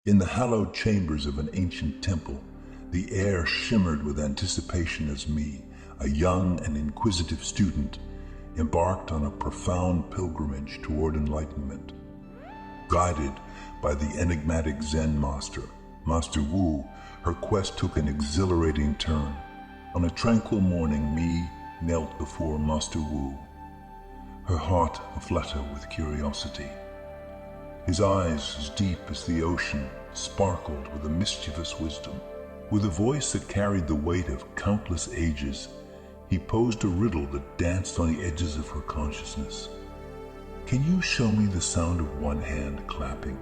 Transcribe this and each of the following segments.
In the hallowed chambers of an ancient temple, the air shimmered with anticipation as me, a young and inquisitive student, embarked on a profound pilgrimage toward enlightenment. Guided by the enigmatic Zen master, Master Wu, her quest took an exhilarating turn. On a tranquil morning, Mi knelt before Master Wu, her heart aflutter with curiosity. His eyes, as deep as the ocean, sparkled with a mischievous wisdom. With a voice that carried the weight of countless ages, he posed a riddle that danced on the edges of her consciousness. "Can you show me the sound of one hand clapping?"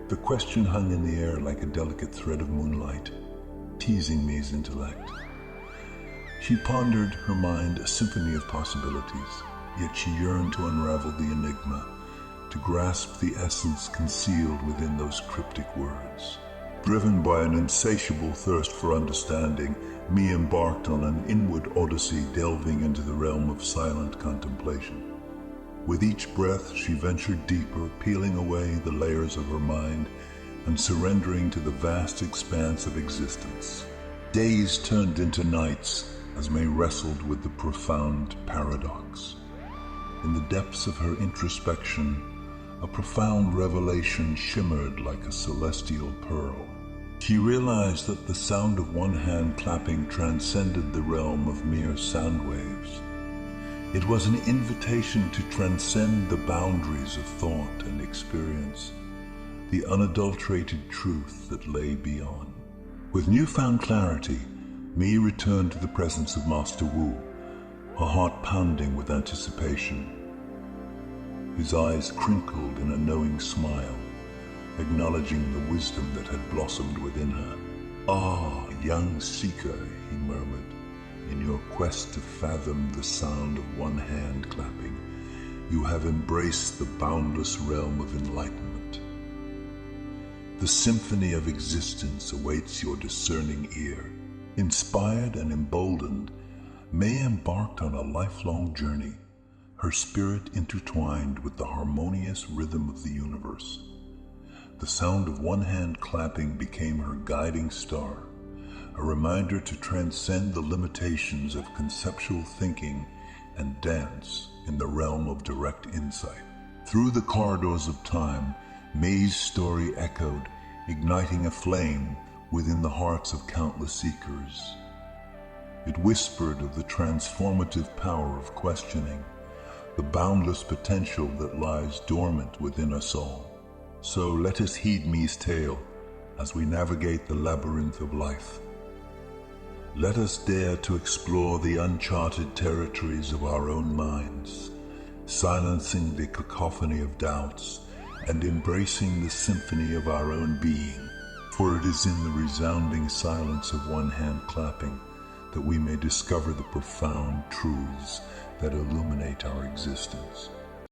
The question hung in the air like a delicate thread of moonlight, teasing Mi's intellect. She pondered, her mind a symphony of possibilities, yet she yearned to unravel the enigma, to grasp the essence concealed within those cryptic words. Driven by an insatiable thirst for understanding, Mi embarked on an inward odyssey delving into the realm of silent contemplation. With each breath, she ventured deeper, peeling away the layers of her mind and surrendering to the vast expanse of existence. Days turned into nights as May wrestled with the profound paradox. In the depths of her introspection, a profound revelation shimmered like a celestial pearl. She realized that the sound of one hand clapping transcended the realm of mere sound waves. It was an invitation to transcend the boundaries of thought and experience, the unadulterated truth that lay beyond. With newfound clarity, Mi returned to the presence of Master Wu, her heart pounding with anticipation. His eyes crinkled in a knowing smile, acknowledging the wisdom that had blossomed within her. "Ah, young seeker," he murmured, "in your quest to fathom the sound of one hand clapping, you have embraced the boundless realm of enlightenment. The symphony of existence awaits your discerning ear." Inspired and emboldened, May embarked on a lifelong journey, her spirit intertwined with the harmonious rhythm of the universe. The sound of one hand clapping became her guiding star, a reminder to transcend the limitations of conceptual thinking and dance in the realm of direct insight. Through the corridors of time, May's story echoed, igniting a flame within the hearts of countless seekers. It whispered of the transformative power of questioning, the boundless potential that lies dormant within us all. So let us heed Mi's tale as we navigate the labyrinth of life. Let us dare to explore the uncharted territories of our own minds, silencing the cacophony of doubts and embracing the symphony of our own being. For it is in the resounding silence of one hand clapping that we may discover the profound truths that illuminate our existence.